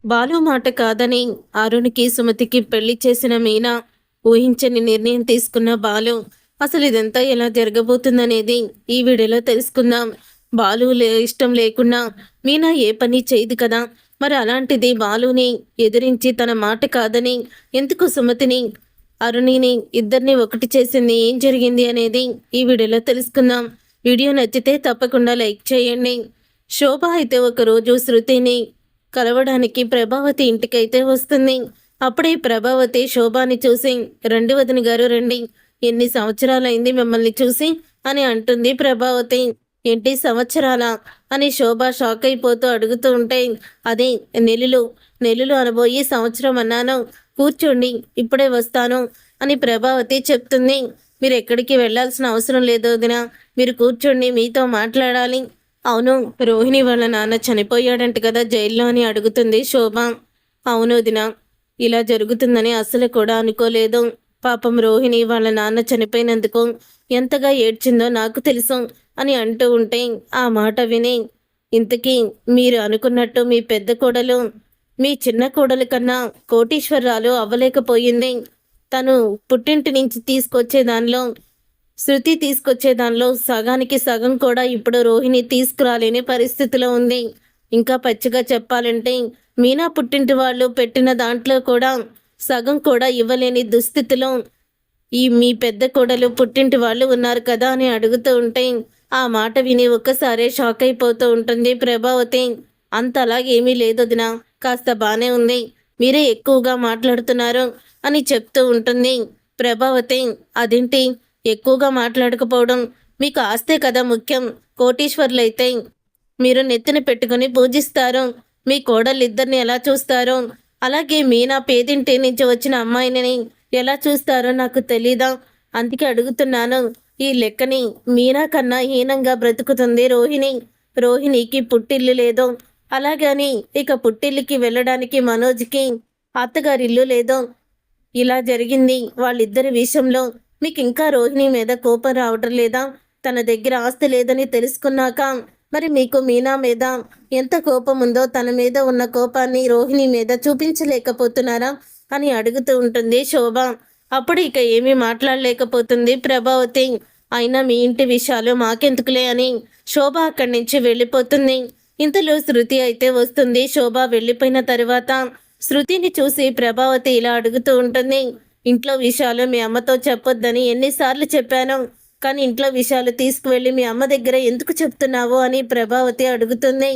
బాలు మాట కాదని అరుణ్‌కి, సుమతికి పెళ్లి చేసిన మీనా ఊహించని నిర్ణయం తీసుకున్న బాలు. అసలు ఇదంతా ఎలా జరగబోతుందనేది ఈ వీడియోలో తెలుసుకుందాం. ఇష్టం లేకున్నా మీనా ఏ పని చేయదు కదా! మరి అలాంటిది బాలుని ఎదిరించి తన మాట కాదని ఎందుకు సుమతిని, అరుణిని ఇద్దరిని ఒకటి చేసింది? ఏం జరిగింది అనేది ఈ వీడియోలో తెలుసుకుందాం. వీడియో నచ్చితే తప్పకుండా లైక్ చేయండి. శోభ అయితే ఒకరోజు శృతిని కలవడానికి ప్రభావతి ఇంటికైతే వస్తుంది. అప్పుడే ప్రభావతి శోభాని చూసి, రండి వదిన గారు రండి, ఎన్ని సంవత్సరాలైంది మిమ్మల్ని చూసి అని అంటుంది ప్రభావతి. ఏంటి సంవత్సరాలా అని శోభ షాక్ అయిపోతూ అడుగుతూ ఉంటే, అదే నెలలు నెలలు అనబోయి సంవత్సరం అన్నాను, కూర్చోండి ఇప్పుడే వస్తాను అని ప్రభావతి చెప్తుంది. మీరు ఎక్కడికి వెళ్ళాల్సిన అవసరం లేదు వదిన, మీరు కూర్చోండి, మీతో మాట్లాడాలి. అవును, రోహిణి వాళ్ళ నాన్న చనిపోయాడంట కదా జైల్లో అని అడుగుతుంది శోభ. అవును వదిన, ఇలా జరుగుతుందని అస్సలు కూడా అనుకోలేదు. పాపం రోహిణి వాళ్ళ నాన్న చనిపోయినందుకు ఎంతగా ఏడ్చిందో నాకు తెలుసు అని అంటూ ఉంటే, ఆ మాట విని, ఇంతకీ మీరు అనుకున్నట్టు మీ పెద్ద కోడలు మీ చిన్న కోడలు కన్నా కోటీశ్వరరాలు అవ్వలేకపోయింది. తను పుట్టింటి నుంచి తీసుకొచ్చే దానిలో, శృతి తీసుకొచ్చే దానిలో సగానికి సగం కూడా ఇప్పుడు రోహిణి తీసుకురాలేని పరిస్థితిలో ఉంది. ఇంకా పచ్చిగా చెప్పాలంటే మీనా పుట్టింటి వాళ్ళు పెట్టిన దాంట్లో కూడా సగం కూడా ఇవ్వలేని దుస్థితిలో ఈ మీ పెద్ద కోడలు పుట్టింటి వాళ్ళు ఉన్నారు కదా అని అడుగుతూ ఉంటే, ఆ మాట విని ఒక్కసారే షాక్ అయిపోతూ ఉంటుంది ప్రభావతి. అంత అలాగేమీ లేదు వదినా, కాస్త బానే ఉంది, మీరే ఎక్కువగా మాట్లాడుతున్నారు అని చెప్తూ ఉంటుంది ప్రభావతి. అదేంటి ఎక్కువగా మాట్లాడకపోవడం? మీకు ఆస్తే కదా ముఖ్యం. కోటీశ్వర్లైతే మీరు నెత్తిన పెట్టుకుని పూజిస్తారు. మీ కోడలిద్దరిని ఎలా చూస్తారో, అలాగే మీనా పేదింటి నుంచి వచ్చిన అమ్మాయిని ఎలా చూస్తారో నాకు తెలీదా? అందుకే అడుగుతున్నాను. ఈ లెక్కని మీనా కన్నా హీనంగా బ్రతుకుతుంది రోహిణి. రోహిణికి పుట్టిల్లు లేదు, అలాగని ఇక పుట్టిల్లుకి వెళ్ళడానికి మనోజ్కి అత్తగారిల్లు లేదు. ఇలా జరిగింది వాళ్ళిద్దరి విషయంలో. మీకు ఇంకా రోహిణి మీద కోపం రావటం లేదా? తన దగ్గర ఆస్తి లేదని తెలుసుకున్నాక మరి మీకు మీనా మీద ఎంత కోపం ఉందో తన మీద ఉన్న కోపాన్ని రోహిణి మీద చూపించలేకపోతున్నారా అని అడుగుతూ ఉంటుంది శోభ. అప్పుడు ఇక ఏమీ మాట్లాడలేకపోతుంది ప్రభావతి. అయినా మీ ఇంటి విషయాలు మాకెందుకులే అని శోభ అక్కడి నుంచి వెళ్ళిపోతుంది. ఇంతలో శృతి అయితే వస్తుంది. శోభ వెళ్ళిపోయిన తరువాత శృతిని చూసి ప్రభావతి ఇలా అడుగుతూ ఉంటుంది, ఇంట్లో విషయాలు మీ అమ్మతో చెప్పొద్దని ఎన్నిసార్లు చెప్పాను, కానీ ఇంట్లో విషయాలు తీసుకువెళ్ళి మీ అమ్మ దగ్గర ఎందుకు చెప్తున్నావు అని ప్రభావతి అడుగుతుంది.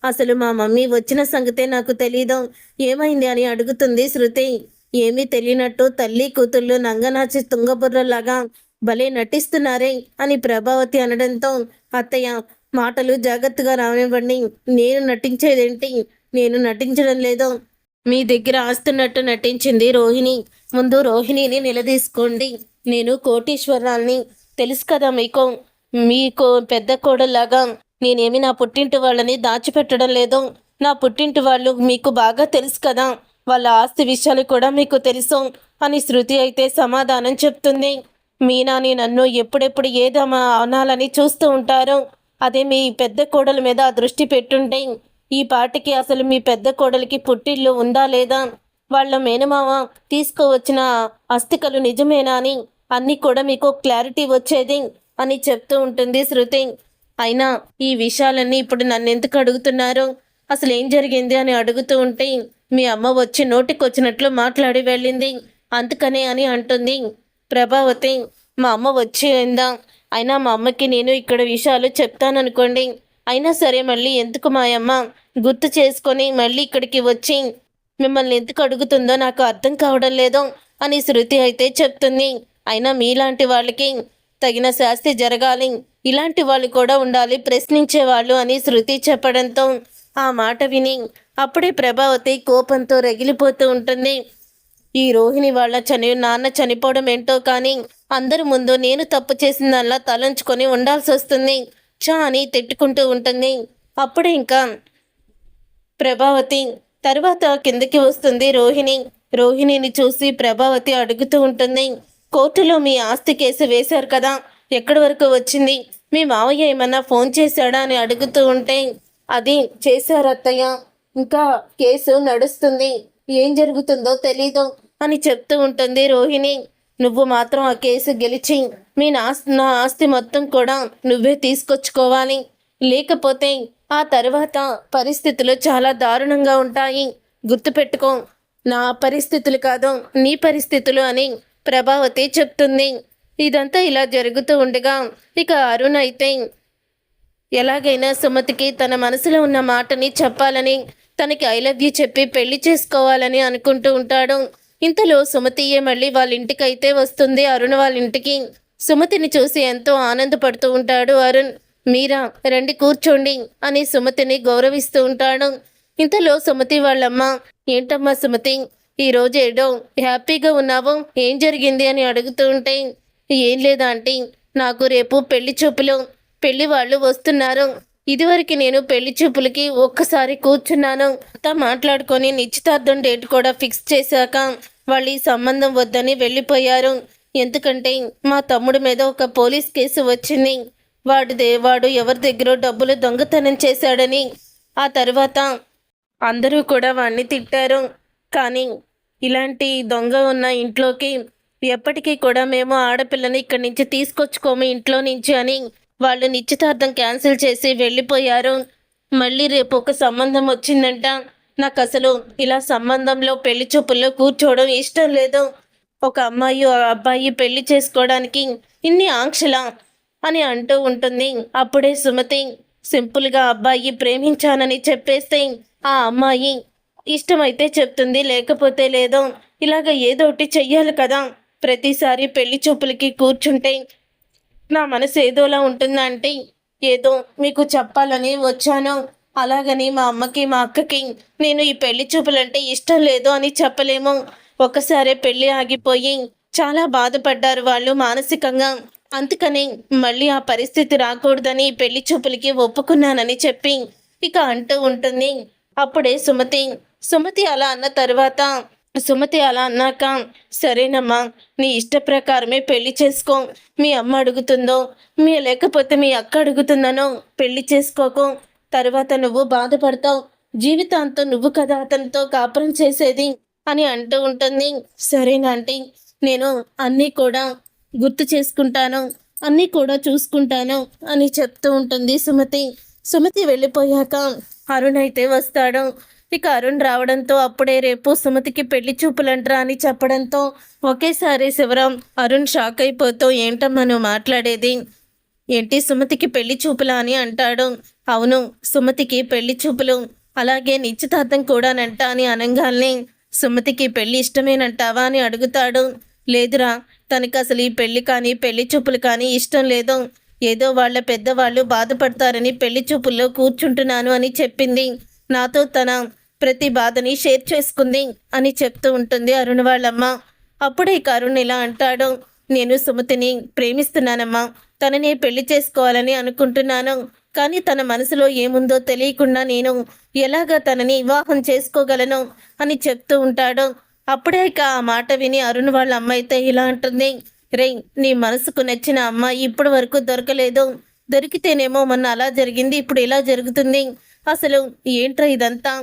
అసలు మా మమ్మీ వచ్చిన సంగతే నాకు తెలీదు, ఏమైంది అని అడుగుతుంది శృతి. ఏమీ తెలియనట్టు తల్లి కూతుళ్ళు నంగనాచి తుంగబుర్రలాగా భలే నటిస్తున్నారే అని ప్రభావతి అనడంతో, అత్తయ్య మాటలు జాగ్రత్తగా రానివ్వండి, నేను నటించేదేంటి, నేను నటించడం లేదు, మీ దగ్గర ఆస్తున్నట్టు నటించింది రోహిణి. ముందు రోహిణిని నిలదీసుకోండి. నేను కోటీశ్వరాల్ని, తెలుసు కదా మీకు. మీకు పెద్ద కోడలాగా నేనేమి నా పుట్టింటి వాళ్ళని దాచిపెట్టడం లేదు. నా పుట్టింటి వాళ్ళు మీకు బాగా తెలుసు కదా, వాళ్ళ ఆస్తి విషయాలు కూడా మీకు తెలుసు అని శృతి అయితే సమాధానం చెప్తుంది. మీనాని నన్ను ఎప్పుడెప్పుడు ఏదమ్మా అనాలని చూస్తూ ఉంటారు. అదే మీ పెద్ద కోడల మీద దృష్టి పెట్టుంటే ఈ పాటికి అసలు మీ పెద్ద కోడలికి పుట్టిల్లు ఉందా లేదా, వాళ్ళ మేనమామ తీసుకువచ్చిన అస్థికలు నిజమేనా అని అన్నీ కూడా మీకు క్లారిటీ వచ్చేది అని చెప్తూ ఉంటుంది శృతి. అయినా ఈ విషయాలన్నీ ఇప్పుడు నన్ను ఎందుకు అడుగుతున్నారు, అసలు ఏం జరిగింది అని అడుగుతూ ఉంటే, మీ అమ్మ వచ్చి నోటికొచ్చినట్లు మాట్లాడి వెళ్ళింది అందుకనే అని అంటుంది ప్రభావతి. మా అమ్మ వచ్చి అయిందా? అయినా మా అమ్మకి నేను ఇక్కడ విషయాలు చెప్తాననుకోండి, అయినా సరే మళ్ళీ ఎందుకు మా అమ్మ గుర్తు చేసుకొని మళ్ళీ ఇక్కడికి వచ్చి మిమ్మల్ని ఎందుకు అడుగుతుందో నాకు అర్థం కావడం లేదు అని శృతి అయితే చెప్తుంది. అయినా మీలాంటి వాళ్ళకి తగిన శాస్తి జరగాలి, ఇలాంటి వాళ్ళు కూడా ఉండాలి ప్రశ్నించేవాళ్ళు అని శృతి చెప్పడంతో ఆ మాట విని అప్పుడే ప్రభావతి కోపంతో రగిలిపోతూ ఉంటుంది. ఈ రోహిణి వాళ్ళ నాన్న చనిపోవడం ఏంటో కానీ అందరి ముందు నేను తప్పు చేసిందల్లా తలంచుకొని ఉండాల్సి వస్తుంది చా అని తిట్టుకుంటూ ఉంటుంది. అప్పుడే ఇంకా ప్రభావతి తర్వాత కిందకి వస్తుంది రోహిణి. రోహిణిని చూసి ప్రభావతి అడుగుతూ ఉంటుంది, కోర్టులో మీ ఆస్తి కేసు వేశారు కదా, ఎక్కడి వరకు వచ్చింది, మీ మావయ్య ఏమన్నా ఫోన్ చేశాడా అని అడుగుతూ ఉంటే, అది చేశారు అత్తయ్య, ఇంకా కేసు నడుస్తుంది, ఏం జరుగుతుందో తెలీదు అని చెప్తూ ఉంటుంది రోహిణి. నువ్వు మాత్రం ఆ కేసు గెలిచి నా ఆస్తి మొత్తం కూడా నువ్వే తీసుకొచ్చుకోవాలి, లేకపోతే ఆ తర్వాత పరిస్థితులు చాలా దారుణంగా ఉంటాయి. గుర్తుపెట్టుకో, నా పరిస్థితులు కాదు నీ పరిస్థితులు అని ప్రభావతి చెప్తుంది. ఇదంతా ఇలా జరుగుతూ ఉండగా ఇక అరుణ్ అయితే ఎలాగైనా సుమతికి తన మనసులో ఉన్న మాటని చెప్పాలని, తనకి ఐ లవ్ యూ చెప్పి పెళ్లి చేసుకోవాలని అనుకుంటూ ఉంటాడు. ఇంతలో సుమతియే మళ్ళీ వాళ్ళ ఇంటికి అయితే వస్తుంది, అరుణ్ వాళ్ళ ఇంటికి. సుమతిని చూసి ఎంతో ఆనందపడుతూ ఉంటాడు అరుణ్. మీరా రండి కూర్చోండి అని సుమతిని గౌరవిస్తూ ఉంటాడు. ఇంతలో సుమతి వాళ్ళమ్మ, ఏంటమ్మా సుమతి, ఈరోజు ఏడో హ్యాపీగా ఉన్నావు, ఏం జరిగింది అని అడుగుతూ ఉంటే, ఏం లేదా ఆంటీ, నాకు రేపు పెళ్లి చూపులు, పెళ్లి వాళ్ళు వస్తున్నారు. ఇదివరకు నేను పెళ్లి చూపులకి ఒక్కసారి కూర్చున్నాను, అంతా మాట్లాడుకొని నిశ్చితార్థం డేట్ కూడా ఫిక్స్ చేశాక వాళ్ళు ఈ సంబంధం వద్దని వెళ్ళిపోయారు. ఎందుకంటే మా తమ్ముడి మీద ఒక పోలీస్ కేసు వచ్చింది. వాడు ఎవరి దగ్గర డబ్బులు దొంగతనం చేశాడని. ఆ తర్వాత అందరూ కూడా వాడిని తిట్టారు. కానీ ఇలాంటి దొంగ ఉన్న ఇంట్లోకి ఎప్పటికీ కూడా మేము ఆడపిల్లని ఇక్కడి నుంచి తీసుకొచ్చుకోము ఇంట్లో నుంచి అని వాళ్ళు నిశ్చితార్థం క్యాన్సిల్ చేసి వెళ్ళిపోయారు. మళ్ళీ రేపు ఒక సంబంధం వచ్చిందంట. నాకు అసలు ఇలా సంబంధంలో పెళ్లి చూపుల్లో కూర్చోవడం ఇష్టం లేదు. ఒక అమ్మాయి అబ్బాయి పెళ్లి చేసుకోవడానికి ఇన్ని ఆంక్షలా అని అంటూ ఉంటుంది. అప్పుడే సుమతి సింపుల్గా అబ్బాయి ప్రేమించానని చెప్పేస్తే ఆ అమ్మాయి ఇష్టమైతే చెప్తుంది, లేకపోతే లేదో. ఇలాగ ఏదో ఒకటి చెయ్యాలి కదా. ప్రతిసారి పెళ్లి చూపులకి కూర్చుంటే నా మనసు ఏదోలా ఉంటుందా అంటే, ఏదో మీకు చెప్పాలని వచ్చాను. అలాగని మా అమ్మకి మా అక్కకి నేను ఈ పెళ్లి చూపులంటే ఇష్టం లేదు అని చెప్పలేము. ఒకసారి పెళ్లి ఆగిపోయి చాలా బాధపడ్డారు వాళ్ళు మానసికంగా. అందుకని మళ్ళీ ఆ పరిస్థితి రాకూడదని పెళ్లి చూపులకి ఒప్పుకున్నానని చెప్పి ఇక అంటూ ఉంటుంది. అప్పుడే సుమతి అలా అన్న తర్వాత సుమతి అలా అన్నాక, సరేనమ్మా, నీ ఇష్ట ప్రకారమే పెళ్లి చేసుకో. మీ అమ్మ అడుగుతుందో లేకపోతే మీ అక్క అడుగుతుందనో పెళ్లి చేసుకోకు. తర్వాత నువ్వు బాధపడతావు, జీవితాంతం నువ్వు కదా అతనితో కాపురం చేసేది అని అంటూ ఉంటుంది. సరేనంటే నేను అన్నీ కూడా గుర్తు చేసుకుంటాను, అన్నీ కూడా చూసుకుంటాను అని చెప్తూ ఉంటుంది సుమతి వెళ్ళిపోయాక అరుణ్ అయితే వస్తాడు. ఇక అరుణ్ రావడంతో అప్పుడే రేపు సుమతికి పెళ్లి చూపులంట్రా అని చెప్పడంతో ఒకేసారి శివరాం అరుణ్ షాక్ అయిపోతూ, ఏంటమ్మా నువ్వు మాట్లాడేది, ఏంటి సుమతికి పెళ్లి చూపులా అని అంటాడు. అవును, సుమతికి పెళ్లి చూపులు, అలాగే నిశ్చితార్థం కూడానంట అని అనగానే, సుమతికి పెళ్లి ఇష్టమేనంటావా అని అడుగుతాడు. లేదురా, తనకి అసలు ఈ పెళ్లి కానీ పెళ్లి చూపులు కానీ ఇష్టం లేదు. ఏదో వాళ్ళ పెద్దవాళ్ళు బాధపడతారని పెళ్లి చూపుల్లో కూర్చుంటున్నాను అని చెప్పింది. నాతో తన ప్రతి బాధని షేర్ చేసుకుంది అని చెప్తూ ఉంటుంది అరుణ్ వాళ్ళమ్మ. అప్పుడే ఇక అరుణ్ ఇలా అంటాడు, నేను సుమతిని ప్రేమిస్తున్నానమ్మా, తనని పెళ్లి చేసుకోవాలని అనుకుంటున్నాను. కానీ తన మనసులో ఏముందో తెలియకుండా నేను ఎలాగా తనని వివాహం చేసుకోగలను అని చెప్తూ ఉంటాడు. అప్పుడే ఇక ఆ మాట విని అరుణ్ వాళ్ళ అమ్మ అయితే ఇలా అంటుంది, రే, నీ మనసుకు నచ్చిన అమ్మాయి ఇప్పటి వరకు దొరకలేదు, దొరికితేనేమో మొన్న అలా జరిగింది, ఇప్పుడు ఇలా జరుగుతుంది, అసలు ఏంట్రా ఇదంతా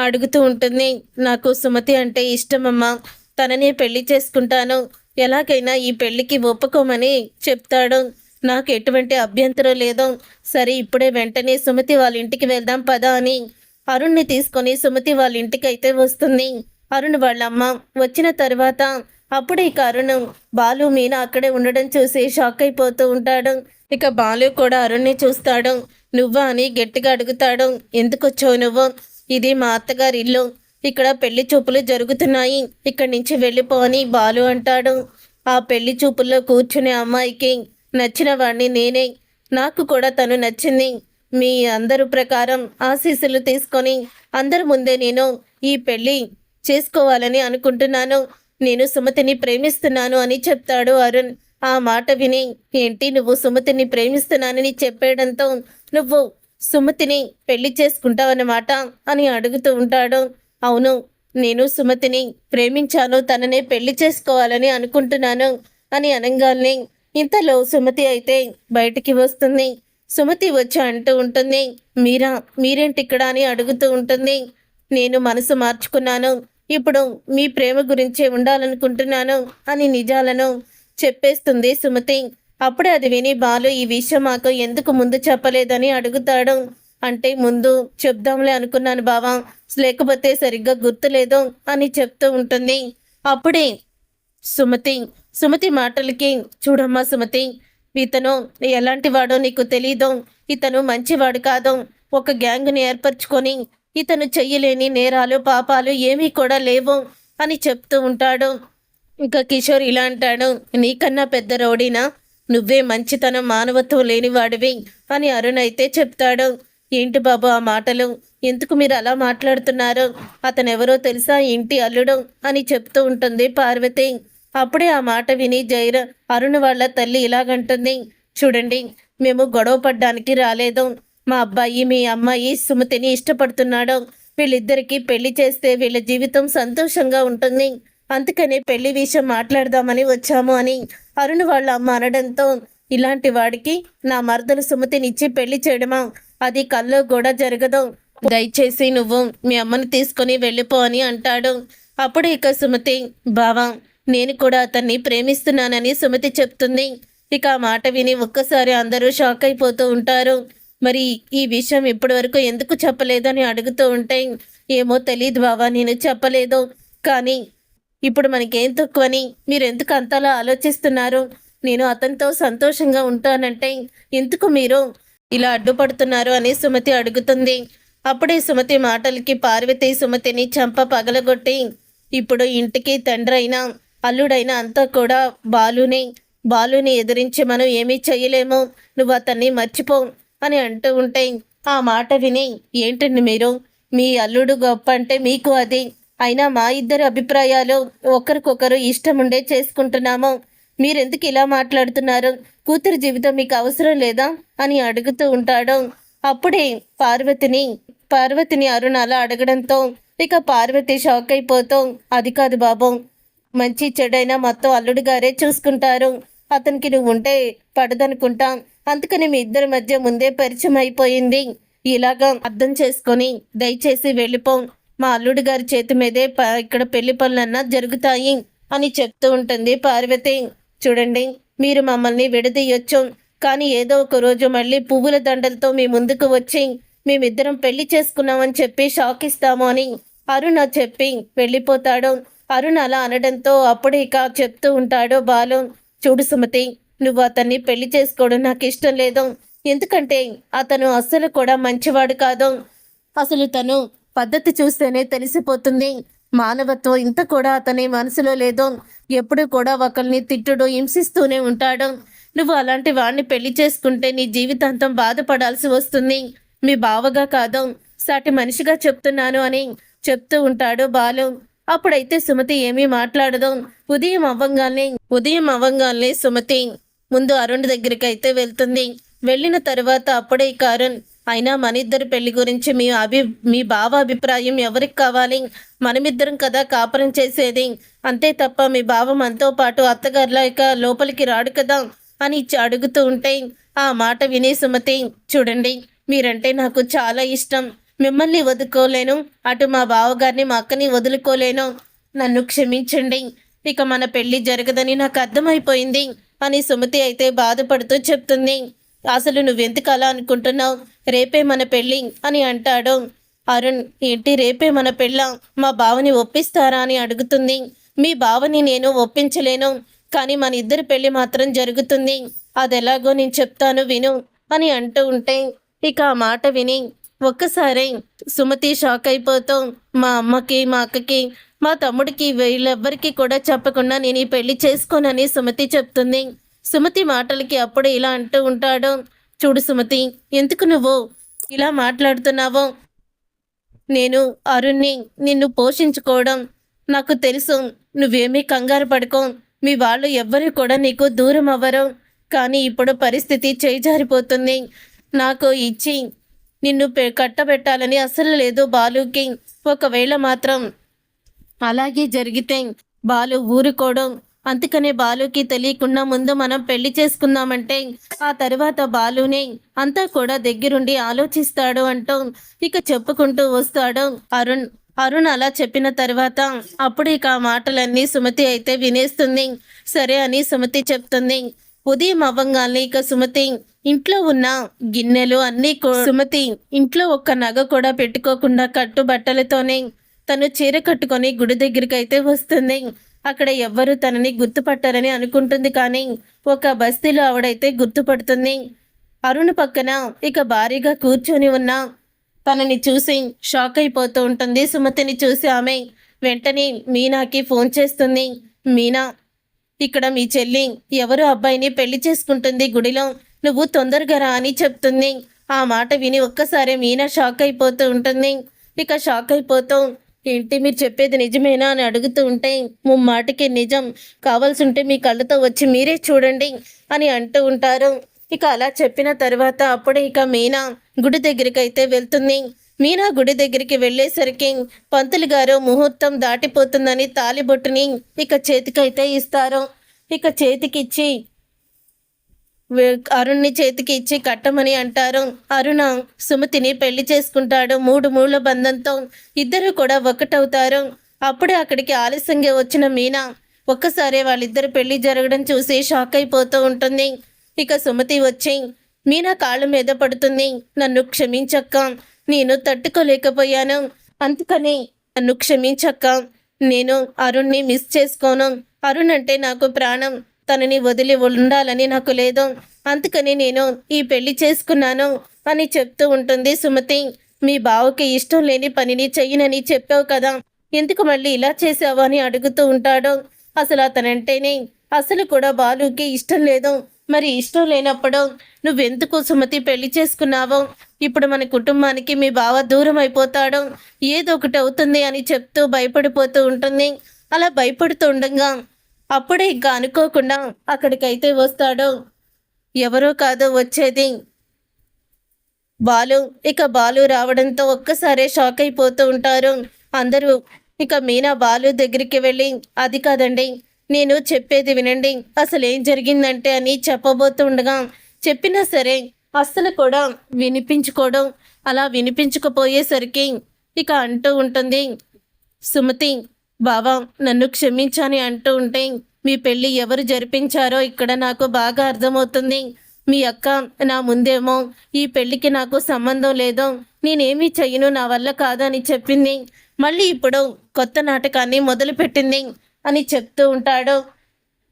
అడుగుతూ ఉంటుంది. నాకు సుమతి అంటే ఇష్టమమ్మా, తననే పెళ్లి చేసుకుంటాను, ఎలాగైనా ఈ పెళ్లికి ఒప్పుకోమని చెప్తాడు. నాకు ఎటువంటి అభ్యంతరం లేదు. సరే, ఇప్పుడే వెంటనే సుమతి వాళ్ళ ఇంటికి వెళ్దాం పదా అని అరుణ్ని తీసుకొని సుమతి వాళ్ళ ఇంటికి అయితే వస్తుంది అరుణ్ వాళ్ళమ్మ. వచ్చిన తర్వాత అప్పుడే ఇక అరుణ్ బాలు మీనా అక్కడే ఉండడం చూసి షాక్ అయిపోతూ ఉంటాడు. ఇక బాలు కూడా అరుణ్ని చూస్తాడు. నువ్వా అని గట్టిగా అడుగుతాడు. ఎందుకు వచ్చావు నువ్వు? ఇది మా అత్తగారి ఇల్లు, ఇక్కడ పెళ్లి చూపులు జరుగుతున్నాయి, ఇక్కడి నుంచి వెళ్ళిపో అని బాలు అంటాడు. ఆ పెళ్లి చూపుల్లో కూర్చునే అమ్మాయికి నచ్చిన వాడిని నేనే, నాకు కూడా తను నచ్చింది. మీ అందరూ ప్రకారం ఆశీస్సులు తీసుకొని అందరి ముందే నేను ఈ పెళ్లి చేసుకోవాలని అనుకుంటున్నాను. నేను సుమతిని ప్రేమిస్తున్నాను అని చెప్తాడు అరుణ్. ఆ మాట విని, ఏంటి నువ్వు సుమతిని ప్రేమిస్తున్నానని చెప్పేయడంతో నువ్వు సుమతిని పెళ్లి చేసుకుంటావన్నమాట అని అడుగుతూ ఉంటాడు. అవును, నేను సుమతిని ప్రేమించాను, తననే పెళ్లి చేసుకోవాలని అనుకుంటున్నాను అని అనగానే ఇంతలో సుమతి అయితే బయటికి వస్తుంది. సుమతి వచ్చి అంటూ ఉంటుంది, మీరా మీరేంటి ఇక్కడ అని అడుగుతూ ఉంటుంది. నేను మనసు మార్చుకున్నాను, ఇప్పుడు మీ ప్రేమ గురించే ఉండాలనుకుంటున్నాను అని నిజాలను చెప్పేస్తుంది సుమతి. అప్పుడే అది విని బాలు ఈ విషయం మాకు ఎందుకు ముందు చెప్పలేదని అడుగుతాడు. అంటే ముందు చెప్దాంలే అనుకున్నాను బావా, లేకపోతే సరిగ్గా గుర్తులేదు అని చెప్తూ ఉంటుంది. అప్పుడే సుమతి సుమతి మాటలకి, చూడమ్మా సుమతి, ఇతను ఎలాంటి వాడో నీకు తెలీదు, ఇతను మంచివాడు కాదు, ఒక గ్యాంగ్ని ఏర్పరచుకొని ఇతను చెయ్యలేని నేరాలు పాపాలు ఏమీ కూడా లేవు అని చెప్తూ ఉంటాడు. ఇంకా కిషోర్ ఇలా అంటాడు, నీకన్నా పెద్ద రౌడీనా, నువ్వే మంచితనం మానవత్వం లేనివాడివి అని అరుణ్ అయితే చెప్తాడు. ఏంటి బాబు ఆ మాటలు, ఎందుకు మీరు అలా మాట్లాడుతున్నారు, అతనెవరో తెలుసా, ఇంటి అల్లుడు అని చెప్తూ ఉంటుంది పార్వతి. అప్పుడే ఆ మాట విని అరుణ్ వాళ్ళ తల్లి ఇలాగంటుంది, చూడండి, మేము గొడవ పడ్డానికి రాలేదు, మా అబ్బాయి మీ అమ్మాయి సుమతిని ఇష్టపడుతున్నాడు, వీళ్ళిద్దరికీ పెళ్లి చేస్తే వీళ్ళ జీవితం సంతోషంగా ఉంటుంది, అందుకనే పెళ్లి విషయం మాట్లాడదామని వచ్చాము అని అరుణ్ వాళ్ళ అమ్మ అనడంతో, ఇలాంటి వాడికి నా మరదలు సుమతినిచ్చి పెళ్లి చేయడమా, అది కల్లో కూడా జరగదు, దయచేసి నువ్వు మీ అమ్మని తీసుకొని వెళ్ళిపో అని అంటాడు. అప్పుడు ఇక సుమతి, బావా నేను కూడా అతన్ని ప్రేమిస్తున్నానని సుమతి చెప్తుంది. ఇక ఆ మాట విని ఒక్కసారి అందరూ షాక్ అయిపోతూ ఉంటారు. మరి ఈ విషయం ఇప్పటి వరకు ఎందుకు చెప్పలేదని అడుగుతూ ఉంటే, ఏమో తెలియదు బావా, నేను చెప్పలేదు, కానీ ఇప్పుడు మనకేం తక్కువని మీరు ఎందుకు అంతలా ఆలోచిస్తున్నారు, నేను అతనితో సంతోషంగా ఉంటానంటే ఎందుకు మీరు ఇలా అడ్డుపడుతున్నారు అని సుమతి అడుగుతుంది. అప్పుడే సుమతి మాటలకి పార్వతి సుమతిని చంప పగలగొట్టి, ఇప్పుడు ఇంటికి తండ్రైనా అల్లుడైనా అంతా కూడా బాలుని ఎదిరించి మనం ఏమీ చెయ్యలేము, నువ్వు అతన్ని మర్చిపో అని అంటూ ఉంటే, ఆ మాట విని, ఏంటండి మీరు, మీ అల్లుడు గొప్ప అంటే మీకు అది, అయినా మా ఇద్దరి అభిప్రాయాలు ఒకరికొకరు ఇష్టముండే చేసుకుంటున్నాము, మీరెందుకు ఇలా మాట్లాడుతున్నారు, కూతురు జీవితం మీకు అవసరం లేదా అని అడుగుతూ ఉంటాడు. అప్పుడే పార్వతిని అరుణ్ అలా అడగడంతో ఇక పార్వతి షాక్ అయిపోతూ, అది కాదు బాబు, మంచి చెడైనా మొత్తం అల్లుడు గారే చూసుకుంటారు, అతనికి నువ్వు ఉంటే పడదనుకుంటా, అందుకని మీ ఇద్దరి మధ్య ముందే పరిచయం అయిపోయింది, ఇలాగా అర్థం చేసుకొని దయచేసి వెళ్ళిపో, మా అల్లుడు గారి చేతి మీదే ఇక్కడ పెళ్లి పనులన్నా జరుగుతాయి అని చెప్తూ ఉంటుంది పార్వతి. చూడండి, మీరు మమ్మల్ని విడదీయొచ్చు, కానీ ఏదో ఒక రోజు మళ్ళీ పువ్వుల దండలతో మీ ముందుకు వచ్చి మేమిద్దరం పెళ్లి చేసుకున్నామని చెప్పి షాక్ ఇస్తాము అని అరుణ చెప్పి వెళ్ళిపోతాడు. అరుణ్ అలా అనడంతో అప్పుడు ఇక చెప్తూ ఉంటాడు బాలు, చూడు సుమతి, నువ్వు అతన్ని పెళ్లి చేసుకోవడం నాకు ఇష్టం లేదు, ఎందుకంటే అతను అస్సలు కూడా మంచివాడు కాదు, అసలు తను పద్ధతి చూస్తేనే తెలిసిపోతుంది, మానవత్వం ఇంత కూడా అతని మనసులో లేదు, ఎప్పుడు కూడా ఒకరిని తిట్టుడు హింసిస్తూనే ఉంటాడు, నువ్వు అలాంటి వాడిని పెళ్లి చేసుకుంటే నీ జీవితాంతం బాధపడాల్సి వస్తుంది, మీ బావగా కాదు సాటి మనిషిగా చెప్తున్నాను అని చెప్తూ ఉంటాడు బాలు. అప్పుడైతే సుమతి ఏమీ మాట్లాడదు. ఉదయం అవ్వంగానే సుమతి ముందు అరుణ్ దగ్గరికి అయితే వెళ్తుంది. వెళ్ళిన తర్వాత అప్పుడే ఇక అరుణ్, అయినా మన ఇద్దరు పెళ్లి గురించి మీ బావ అభిప్రాయం ఎవరికి కావాలి, మనమిద్దరం కదా కాపురం చేసేది, అంతే తప్ప మీ బావ మనతో పాటు అత్తగారిలా ఇక లోపలికి రాడు కదా అని అడుగుతూ ఉంటే, ఆ మాట విని సుమతి, చూడండి, మీరంటే నాకు చాలా ఇష్టం, మిమ్మల్ని వదులుకోలేను, అటు మా బావగారిని మా అక్కని వదులుకోలేను, నన్ను క్షమించండి, ఇక మన పెళ్లి జరగదని నాకు అర్థమైపోయింది అని సుమతి అయితే బాధపడుతూ చెప్తుంది. అసలు నువ్వెందుకు అలా అనుకుంటున్నావు, రేపే మన పెళ్ళి అని అంటాడు. అరుణ్, ఏంటి రేపే మన పెళ్ళ, మా బావని ఒప్పిస్తారా అని అడుగుతుంది. మీ బావని నేను ఒప్పించలేను, కానీ మన ఇద్దరి పెళ్లి మాత్రం జరుగుతుంది, అదెలాగో నేను చెప్తాను విను అని అంటూ ఉంటే ఇక ఆ మాట విని ఒక్కసారి సుమతి షాక్ అయిపోతూ, మా అమ్మకి మా అక్కకి మా తమ్ముడికి వీళ్ళెవ్వరికీ కూడా చెప్పకుండా నేను ఈ పెళ్లి చేసుకోనని సుమతి చెప్తుంది. సుమతి మాటలకి అప్పుడు ఇలా అంటూ ఉంటాడు, చూడు సుమతి, ఎందుకు నువ్వు ఇలా మాట్లాడుతున్నావో, నేను అరుణ్ని నిన్ను పోషించుకోవడం నాకు తెలుసు, నువ్వేమీ కంగారు పడుకో, మీ వాళ్ళు ఎవ్వరూ కూడా నీకు దూరం అవ్వరు, కానీ ఇప్పుడు పరిస్థితి చేజారిపోతుంది, నాకు ఇచ్చి నిన్ను కట్టబెట్టాలని అసలు లేదు బాలుకి, ఒకవేళ మాత్రం అలాగే జరిగితే బాలు ఊరుకోవడం అందుకనే బాలుకి తెలియకుండా ముందు మనం పెళ్లి చేసుకుందామంటే ఆ తర్వాత బాలుని అంతా కూడా దగ్గరుండి ఆలోచిస్తాడు అంటూ ఇక చెప్పుకుంటూ వస్తాడు అరుణ్. అరుణ్ అలా చెప్పిన తర్వాత అప్పుడు ఇక ఆ మాటలన్నీ సుమతి అయితే వినేస్తుంది. సరే అని సుమతి చెప్తుంది. ఉదయం అవ్వంగానే ఇక సుమతి ఇంట్లో ఉన్న గిన్నెలు అన్నీ సుమతి ఇంట్లో ఒక్క నగ కూడా పెట్టుకోకుండా కట్టుబట్టలతోనే తను చీర కట్టుకొని గుడి దగ్గరికి అయితే వస్తుంది. అక్కడ ఎవ్వరు తనని గుర్తుపట్టారని అనుకుంటుంది, కానీ ఒక బస్తీలో ఆవిడైతే గుర్తుపడుతుంది. అరుణ్ పక్కన ఇక భారీగా కూర్చొని ఉన్న తనని చూసి షాక్ అయిపోతూ ఉంటుంది. సుమతిని చూసి ఆమె వెంటనే మీనాకి ఫోన్ చేస్తుంది. మీనా, ఇక్కడ మీ చెల్లి ఎవరు అబ్బాయిని పెళ్లి చేసుకుంటుంది గుడిలో, నువ్వు తొందరగా రా అని చెప్తుంది. ఆ మాట విని ఒక్కసారి మీనా షాక్ అయిపోతూ ఉంటుంది. ఇక షాక్ అయిపోతూ ఏంటి మీరు చెప్పేది నిజమేనా అని అడుగుతూ ఉంటే ముమ్మాటికి నిజం, కావాల్సి ఉంటే మీ కళ్ళతో వచ్చి మీరే చూడండి అని అంటూ ఉంటారు. ఇక అలా చెప్పిన తర్వాత అప్పుడే ఇక మీనా గుడి దగ్గరికి అయితే వెళ్తుంది. మీనా గుడి దగ్గరికి వెళ్ళేసరికి పంతులు గారు ముహూర్తం దాటిపోతుందని తాలిబొట్టుని ఇక చేతికైతే ఇస్తారు. ఇక చేతికిచ్చి అరుణ్ని చేతికి ఇచ్చి కట్టమని అంటారు. అరుణ సుమతిని పెళ్లి చేసుకుంటాడు. 3 మూళ్ల బంధంతో ఇద్దరు కూడా ఒకటవుతారు. అప్పుడే అక్కడికి ఆలస్యంగా వచ్చిన మీనా ఒక్కసారి వాళ్ళిద్దరు పెళ్లి జరగడం చూసి షాక్ అయిపోతూ ఉంటుంది. ఇక సుమతి వచ్చి మీనా కాళ్ళ మీద పడుతుంది. నన్ను క్షమించక్క, నేను తట్టుకోలేకపోయాను, అందుకని నన్ను క్షమించక్క, నేను అరుణ్ని మిస్ చేసుకోను, అరుణ్ అంటే నాకు ప్రాణం, తనని వదిలి ఉండాలని నాకు లేదు, అందుకని నేను ఈ పెళ్లి చేసుకున్నాను అని చెప్తూ ఉంటుంది సుమతి. మీ బావకి ఇష్టం లేని పనిని చెయ్యనని చెప్పావు కదా, ఎందుకు మళ్ళీ ఇలా చేసావు అని అడుగుతూ ఉంటాడు. అసలు అతనంటేనే అసలు కూడా బాలుకి ఇష్టం లేదు. మరి ఇష్టం లేనప్పుడు నువ్వెందుకు సుమతి పెళ్లి చేసుకున్నావు? ఇప్పుడు మన కుటుంబానికి మీ బావ దూరం అయిపోతాడు, ఏదో ఒకటి అవుతుంది అని చెప్తూ భయపడిపోతూ ఉంటుంది. అలా భయపడుతూ ఉండగా అప్పుడే ఇంకా అనుకోకుండా అక్కడికైతే వస్తాడు. ఎవరో కాదో వచ్చేది బాలు. ఇక బాలు రావడంతో ఒక్కసారే షాక్ అయిపోతూ ఉంటారు అందరూ. ఇక మీనా బాలు దగ్గరికి వెళ్ళి అది కాదండి, నేను చెప్పేది వినండి, అసలు ఏం జరిగిందంటే అని చెప్పబోతుండగా చెప్పినా సరే అస్సలు కూడా వినిపించుకోవడం. అలా వినిపించకపోయేసరికి ఇక అంటూ ఉంటుంది సుమతి, బావా నన్ను క్షమించని అంటూ ఉంటే మీ పెళ్ళి ఎవరు జరిపించారో ఇక్కడ నాకు బాగా అర్థమవుతుంది. మీ అక్క నా ముందేమో ఈ పెళ్ళికి నాకు సంబంధం లేదు, నేనేమీ చెయ్యను, నా వల్ల కాదని చెప్పింది, మళ్ళీ ఇప్పుడు కొత్త నాటకాన్ని మొదలుపెట్టింది అని చెప్తూ ఉంటాడు.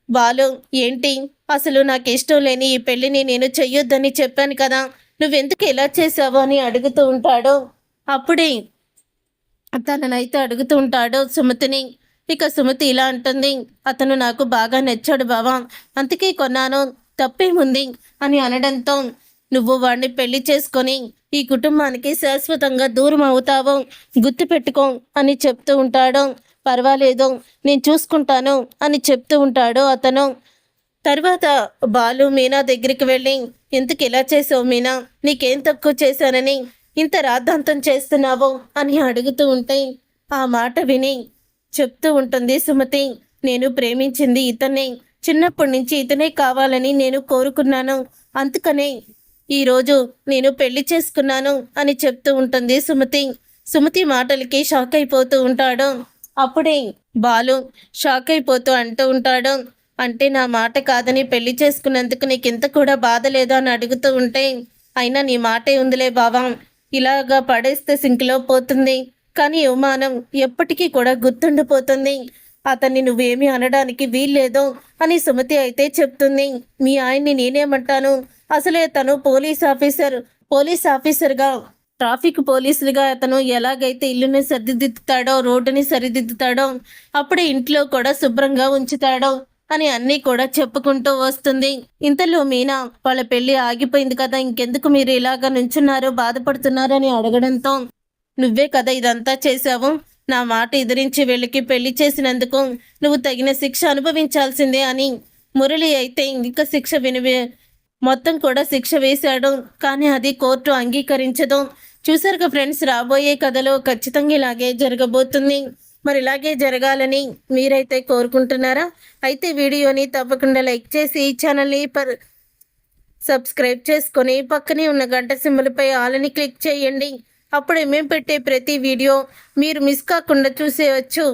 బాలు ఏంటి, అసలు నాకు ఇష్టం లేని ఈ పెళ్ళిని నేను చెయ్యొద్దని చెప్పాను కదా, నువ్వెందుకు ఇలా చేసావు అని అడుగుతూ ఉంటాడు. అప్పుడే తననైతే అడుగుతూ ఉంటాడు సుమతిని. ఇక సుమతి ఇలా అంటుంది, అతను నాకు బాగా నచ్చాడు బావా, అందుకే కొన్నాను, తప్పేముంది అని అనడంతో నువ్వు వాడిని పెళ్లి చేసుకొని ఈ కుటుంబానికి శాశ్వతంగా దూరం అవుతావు, గుర్తుపెట్టుకో అని చెప్తూ ఉంటాడు. పర్వాలేదు నేను చూసుకుంటాను అని చెప్తూ ఉంటాడు అతను. తర్వాత బాలు మీనా దగ్గరికి వెళ్ళి ఎందుకు ఇలా చేసావు మీనా, నీకేం తక్కువ చేశానని ఇంత రాద్ధాంతం చేస్తున్నావు అని అడుగుతూ ఉంటే ఆ మాట విని చెప్తూ ఉంటుంది సుమతి, నేను ప్రేమించింది ఇతనే, చిన్నప్పటి నుంచి ఇతనే కావాలని నేను కోరుకున్నాను, అందుకనే ఈరోజు నేను పెళ్లి చేసుకున్నాను అని చెప్తూ ఉంటుంది సుమతి. సుమతి మాటలకి షాక్ అయిపోతూ ఉంటాడు. అప్పుడే బాలు షాక్ అయిపోతూ అంటూ ఉంటాడు, అంటే నా మాట కాదని పెళ్లి చేసుకున్నందుకు నీకింత కూడా బాధ లేదా అని అడుగుతూ ఉంటే అయినా నీ మాటే ఉందిలే బావా, ఇలాగా పడేస్తే సింక్లో పోతుంది, కానీ అవమానం ఎప్పటికీ కూడా గుర్తుండిపోతుంది, అతన్ని నువ్వేమీ అనడానికి వీల్లేదు అని సుమతి అయితే చెప్తుంది. మీ ఆయన్ని నేనేమంటాను, అసలే తను పోలీస్ ఆఫీసర్గా ట్రాఫిక్ పోలీసులుగా అతను ఎలాగైతే ఇల్లుని సరిదిద్దుతాడో, రోడ్డుని సరిదిద్దుతాడో, అప్పుడే ఇంట్లో కూడా శుభ్రంగా ఉంచుతాడో అని అన్నీ కూడా చెప్పుకుంటూ వస్తుంది. ఇంతలో మీనా వాళ్ళ పెళ్లి ఆగిపోయింది కదా, ఇంకెందుకు మీరు ఇలాగా నుంచున్నారు, బాధపడుతున్నారు అని అడగడంతో నువ్వే కదా ఇదంతా చేశావు, నా మాట ఎదిరించి వెళ్ళకి పెళ్లి చేసినందుకు నువ్వు తగిన శిక్ష అనుభవించాల్సిందే అని మురళి అయితే ఇంకా మొత్తం కూడా శిక్ష వేశాడు, కానీ అది కోర్టు అంగీకరించదు. చూసారుగా ఫ్రెండ్స్, రాబోయే కథలో ఖచ్చితంగా ఇలాగే జరగబోతుంది. మరి ఇలాగే జరగాలని మీరైతే కోరుకుంటున్నారా? అయితే వీడియోని తప్పకుండా లైక్ చేసి ఛానల్ని సబ్స్క్రైబ్ చేసుకొని పక్కనే ఉన్న గంట సింబల్పై ఆలని క్లిక్ చేయండి. అప్పుడే మేము పెట్టే ప్రతి వీడియో మీరు మిస్ కాకుండా చూసేయచ్చు.